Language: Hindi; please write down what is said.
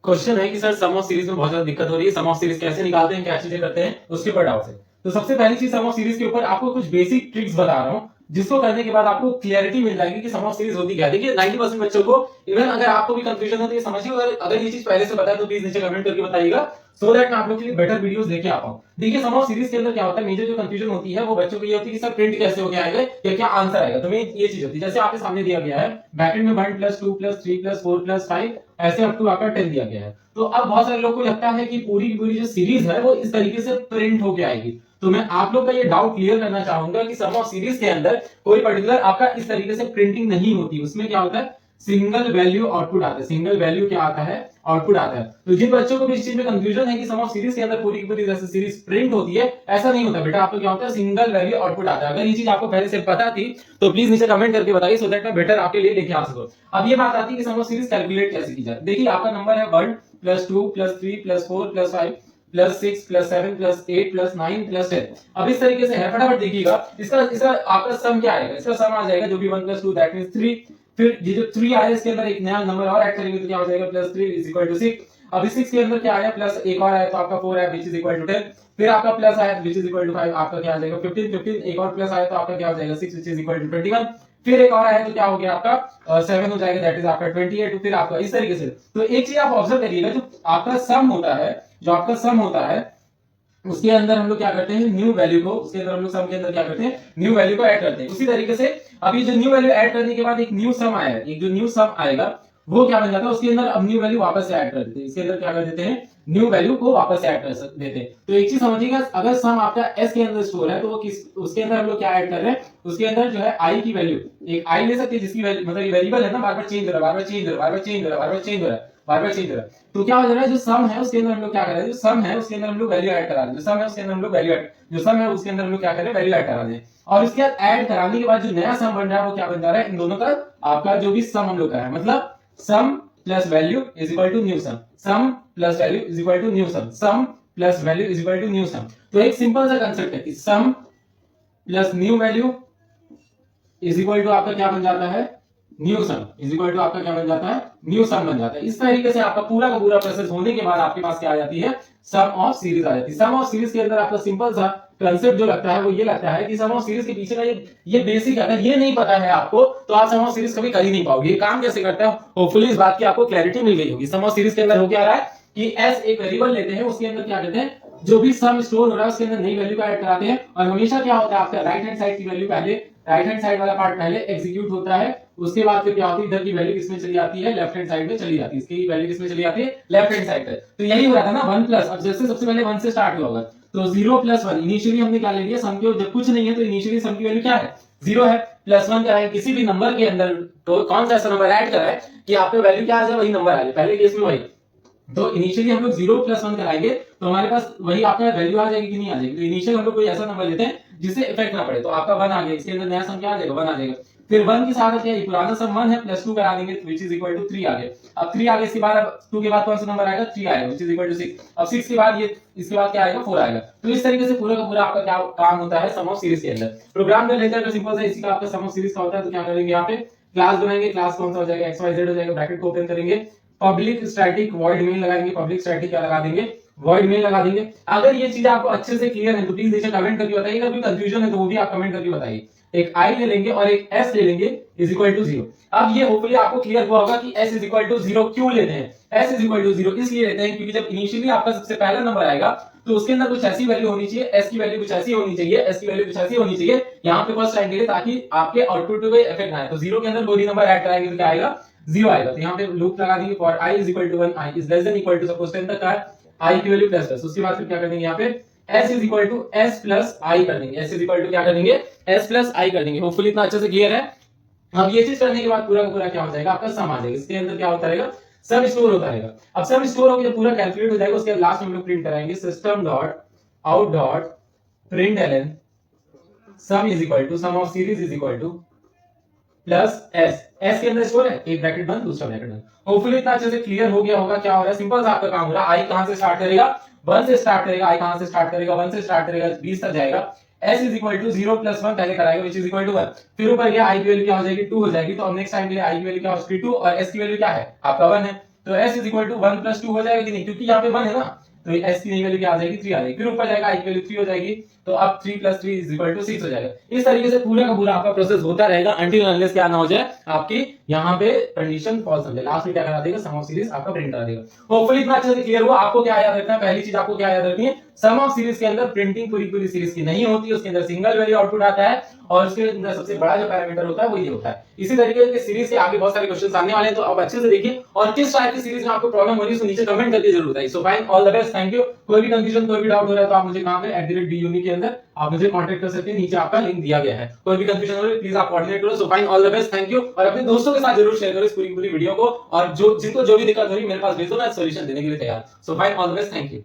क्वेश्चन है कि सर सम ऑफ सीरीज में बहुत ज्यादा दिक्कत हो रही है, सम ऑफ सीरीज कैसे निकालते हैं, क्या चीजें करते हैं, उसके ऊपर डाउट है। तो सबसे पहली चीज सम ऑफ सीरीज के ऊपर आपको कुछ बेसिक ट्रिक्स बता रहा हूं, जिसको करने के बाद आपको क्लियरिटी मिल जाएगी कि सम ऑफ सीरीज होती क्या है। देखिए 90% बच्चों को, इवन अगर आपको भी कंफ्यूजन है तो ये समझिए, अगर ये चीज पहले से पता है तो प्लीज नीचे कमेंट करके बताइएगा, सो दैट मैं आप लोग के लिए बेटर वीडियोस लेके आ पाऊं। देखिए सम ऑफ सीरीज के अंदर क्या होता है, मेजर जो कंफ्यूजन होती है वो बच्चों को ये होती है कि सर प्रिंट कैसे होके आएगा या क्या आंसर आएगा। तो मेन ये चीज होती है, जैसे आपके सामने दिया गया है ब्रैकेट में 1 + 2 + 3 + 4 + 5 ऐसे अप टू आपका 10 दिया गया है। तो अब बहुत सारे लोगों को लगता है कि पूरी की पूरी जो सीरीज है वो इस तरीके से प्रिंट होके आएगी। तो मैं आप लोग का ये डाउट क्लियर करना चाहूंगा कि सम ऑफ सीरीज के अंदर कोई पर्टिकुलर आपका इस तरीके से प्रिंटिंग नहीं होती। उसमें क्या होता है, सिंगल वैल्यू आउटपुट आता है। सिंगल वैल्यू क्या आता है, आउटपुट आता है। तो जिन बच्चों को भी इस चीज में कंफ्यूजन है कि सम ऑफ सीरीज के अंदर पूरी की पूरी जैसे सीरीज प्रिंट होती है, ऐसा नहीं होता बेटा। आपको क्या होता है, सिंगल वैल्यू आउटपुट आता है। अगर ये चीज आपको पहले से पता थी तो प्लीज नीचे कमेंट करके बताइए, सो दैट मैं बेटर आपके लिए लेके आ सकूं। अब ये बात आती है कि सम ऑफ सीरीज कैलकुलेट कैसे की जाए। देखिए आपका नंबर है 1 + 2 + 3 + 4 + 5 + 6 + 7 + 8 + 9 + 10। अब इस तरीके से है, फटाफट देखिएगा। इसका इसका आपका सम क्या आएगा, इसका सम आ जाएगा जो भी 1 + 2 दैट मींस 3। फिर ये जो 3 आया इसके अंदर एक नया नंबर और ऐड करेंगे तो क्या हो जाएगा, +3 = 6। अब इस 6 के अंदर क्या आया, प्लस एक और आया तो आपका 4 आया विच इज इक्वल टू 10। फिर आपका प्लस आया विच इज इक्वल टू 5, आपका क्या आ जाएगा 15। 15 एक और प्लस आया तो आपका क्या हो जाएगा 6 विच इज इक्वल टू 21। फिर एक और आया तो क्या हो गया आपका 7 हो जाएगा दैट इज आपका 28। फिर आपका इस तरीके से। तो एक चीज आप ऑब्जर्व करिएगा, जो आपका सम होता है, जो आपका सम होता है उसके अंदर हम लोग क्या करते हैं, न्यू वैल्यू को, उसके अंदर हम लोग सम के अंदर क्या करते हैं, न्यू वैल्यू को ऐड करते हैं। उसी तरीके से अभी जो न्यू वैल्यू ऐड करने के बाद एक न्यू सम आया है, एक जो न्यू सम आएगा वो क्या बन जाता है, उसके अंदर अब न्यू वैल्यू वापस से ऐड कर देते हैं। इसके अंदर क्या कर देते हैं, न्यू वैल्यू को वापस ऐड कर देते हैं। तो एक चीज समझिएगा, अगर सम आपका एस के अंदर स्टोर है तो वो किस, उसके अंदर हम लोग क्या ऐड कर रहे हैं, उसके अंदर जो है आई की वैल्यू, एक आई ले सकते हैं जिसकी वैल्यू मतलब वेरिएबल है ना, बार बार चेंज हो रहा है, बार बार चेंज हो रहा है, बार बार चेंज हो रहा है, बार बार चेंज हो रहा है, बार बार चेंज हो रहा है। तो क्या हो जा रहा है, जो सम है उसके अंदर हम लोग क्या कर रहे हैं, जो सम है उसके अंदर हम लोग वैल्यू ऐड करा रहे हैं, जो सम है उसके अंदर हम लोग वैल्यू ऐड, जो सम है उसके अंदर हम लोग क्या कर रहे हैं, वैल्यू ऐड करा रहे हैं। और इसके बाद ऐड कराने के बाद जो नया सम बन रहा है वो क्या बन जा रहा है, इन दोनों का आपका जो भी सम हम लोग का है, मतलब sum plus value is equal to new sum, sum plus value is equal to new sum, sum plus value is equal to new sum. तो एक सिंपल सा कंसेप्ट है कि sum plus new value is equal to आपका क्या बन जाता है, new sum is equal to आपका क्या बन जाता है, न्यू सम बन जाता है। इस तरीके से आपका पूरा का पूरा प्रोसेस होने के बाद आपके पास क्या आ जाती है, सम ऑफ सीरीज आ जाती है। सम ऑफ सीरीज के अंदर आपका सिंपल सा कंसेप्ट जो लगता है वो ये लगता है कि सम ऑफ सीरीज के पीछे का ये बेसिक, अगर ये नहीं पता है आपको तो आप सम ऑफ सीरीज कभी कर ही नहीं पाओगे। ये काम कैसे करता है, होपफुली इस बात की आपको क्लैरिटी मिल गई होगी। सम ऑफ सीरीज के अंदर हो क्या रहा है कि एस एक वेरिएबल लेते हैं, उसके अंदर क्या करते हैं, जो भी सम स्टोर हो रहा है उसके अंदर नई वैल्यू का ऐड कराते हैं। और हमेशा क्या होता है, आपका राइट हैंड साइड की वैल्यू पहले, राइट हैंड साइड वाला पार्ट पहले एग्जीक्यूट होता है, उसके बाद फिर क्या होती है, इधर की वैल्यू किसमें चली जाती है, लेफ्ट हैंड साइड में चली जाती है। इसकी वैल्यू किसमें चली जाती है, लेफ्ट हैंड साइड पे। तो यही हो रहा था ना 1 प्लस, अब जैसे सबसे पहले 1 से स्टार्ट हुआ होगा तो 0 + 1 इनिशियली हमने क्या ले लिया, सम के जब कुछ नहीं है तो इनिशियली सम की वैल्यू क्या है, 0 है। +1 कराएं किसी भी नंबर के अंदर, तो कौन सा ऐसा नंबर ऐड कराए कि आपका वैल्यू क्या आ जाए, वही नंबर आ जाए, पहले केस में वही। तो इनिशियली हम लोग 0 + 1 कराएंगे तो हमारे पास वही आपका वैल्यू आ जाएगी कि नहीं आ जाएगी। तो इनिशियल हम लोग कोई ऐसा नंबर लेते हैं जिससे इफेक्ट ना पड़े, तो आपका 1 आ गया, इसके अंदर नया सम क्या आ जाएगा, 1 आ जाएगा। फिर 1 के साथ क्या है, पुराना सम 1 है, +2 करा देंगे विच इज इक्वल टू 3 आ गया। अब 3 आ गया, इसके बाद अब 2 के बाद कौन सा नंबर आएगा, 3 आएगा विच इज इक्वल टू 6। अब 6 के बाद ये, इसके बाद क्या आएगा, 4 आएगा। तो इस तरीके से पूरा का पूरा आपका क्या काम होता है सम ऑफ सीरीज के अंदर। प्रोग्राम में लेकर सिंपल सा इसी का आपका सम ऑफ सीरीज का होता है। तो क्या करेंगे, यहाँ पे क्लास बनाएंगे, क्लास कौन सा हो जाएगा, XYZ हो जाएगा, ब्रैकेट को ओपन करेंगे, पब्लिक स्टैटिक वॉइड मेन लगाएंगे, पब्लिक स्टैटिक क्या लगा देंगे, वॉइड मेन लगा देंगे। अगर ये चीज आपको अच्छे से क्लियर है तो प्लीज नीचे कमेंट करके बताइए, अगर कोई कंफ्यूजन है तो वो भी आप कमेंट करके बताइए। एक आई ले लेंगे और एक एस ले लेंगे इज इक्वल टू 0। अब ये होपफुली आपको क्लियर हुआ होगा कि एस इज इक्वल टू 0 क्यों लेते हैं। एस इज इक्वल टू 0 इसलिए लेते हैं क्योंकि जब इनिशियली आपका सबसे पहला नंबर आएगा तो उसके अंदर कुछ ऐसी वैल्यू होनी चाहिए, एस की वैल्यू कुछ ऐसी होनी चाहिए, एस की वैल्यू कुछ ऐसी होनी चाहिए यहाँ पे फर्स्ट टाइम के लिए, ताकि आपके आउटपुट पे कोई इफेक्ट ना आए। तो 0 के अंदर कोई नंबर ऐड कराएंगे तो क्या आएगा, 0 आएगा। तो यहाँ पे लूप लगा देंगे for i is equal to 1, i is less than equal to, suppose 10 तक का है, i की वैल्यू प्लस, उसके बाद फिर क्या कर देंगे, यहाँ पे s is equal to s plus i कर देंगे, s इज इक्वल टू क्या कर देंगे, s प्लस i कर देंगे। होपफुली इतना अच्छे से क्लियर है। अब ये चीज करने के बाद पूरा का पूरा क्या हो जाएगा, आपका सम आ जाएगा। इसके अंदर क्या होता रहेगा, सम स्टोर होता रहेगा। अब सम स्टोर हो गया, पूरा कैलकुलेट हो जाएगा, उसके बाद लास्ट में हम लोग प्रिंट कराएंगे system dot out dot println sum is equal to, sum of series is equal to plus S, S के अंदर स्टोर है, एक ब्रैकेट बंद दूसरा ब्रैकेट बंद। होपफुली इतना अच्छे से क्लियर हो गया होगा। क्या हो रहा है, सिंपल सा आपका काम हो रहा है। आई कहां से स्टार्ट करेगा, 1 से स्टार्ट करेगा, आई कहां से स्टार्ट करेगा, 1 से स्टार्ट करेगा, 20 तक जाएगा। s इज इक्वल टू 0 + 1 पहले कराएगा विच इज इक्वल टू 1, फिर ऊपर गया i की वैल्यू क्या हो जाएगी, 2 हो जाएगी। तो अब नेक्स्ट टाइम के लिए i की वैल्यू क्या हो जाएगी 2 और s की वैल्यू क्या है आपका 1 है। तो s is equal to 1 plus 2 हो जाएगा कि नहीं, क्योंकि यहाँ पे 1 है ना, तो s की नई वैल्यू क्या आ जाएगी 3 आ जाएगी, फिर ऊपर जाएगा i की वैल्यू 3 हो जाएगी, तो अब 3 प्लस 3 इज इक्वल टू 6 हो जाएगा। इस तरीके से पूरा का पूरा आपका प्रोसेस होता रहेगा अंटिल अनलेस क्या ना हो जाए आपकी यहाँ पे कंडीशन फॉल्स हो जाए, लास्ट में क्या करा देगा सम ऑफ सीरीज आपका प्रिंट करा देगा। होपफुली इतना अच्छे से क्लियर हुआ। आपको क्या याद रखना है, पहली चीज आपको क्या याद रखनी है, सम ऑफ सीरीज के अंदर प्रिंटिंग पूरी पूरी सीरीज की नहीं होती, उसके अंदर सिंगल वैल्यू आउटपुट आता है और उसके अंदर सबसे बड़ा जो पैरामीटर होता है वो ये होता है। इसी तरीके के सीरीज के आगे बहुत सारे क्वेश्चन आने वाले हैं, तो आप अच्छे से देखिए और किस टाइप की सीरीज में आपको प्रॉब्लम हो रही है तो नीचे कमेंट करके जरूर बताइए। So fine, all the best, thank you. कोई भी कंफ्यूजन कोई भी डाउट हो रहा है तो आप मुझे कहां पे @duni के अंदर आप मुझे कांटेक्ट कर सकते हैं, नीचे आपका लिंक दिया गया है। कोई भी कंफ्यूजन हो रही है प्लीज आप कोऑर्डिनेट करो। So fine, all the best, thank you. और अपने दोस्तों के साथ जरूर शेयर करो इस पूरी वीडियो को, और जो जिनको जो भी दिक्कत हो रही है मेरे पास भेजो, मैं सॉल्यूशन देने के लिए तैयार। So fine, all the best, thank you.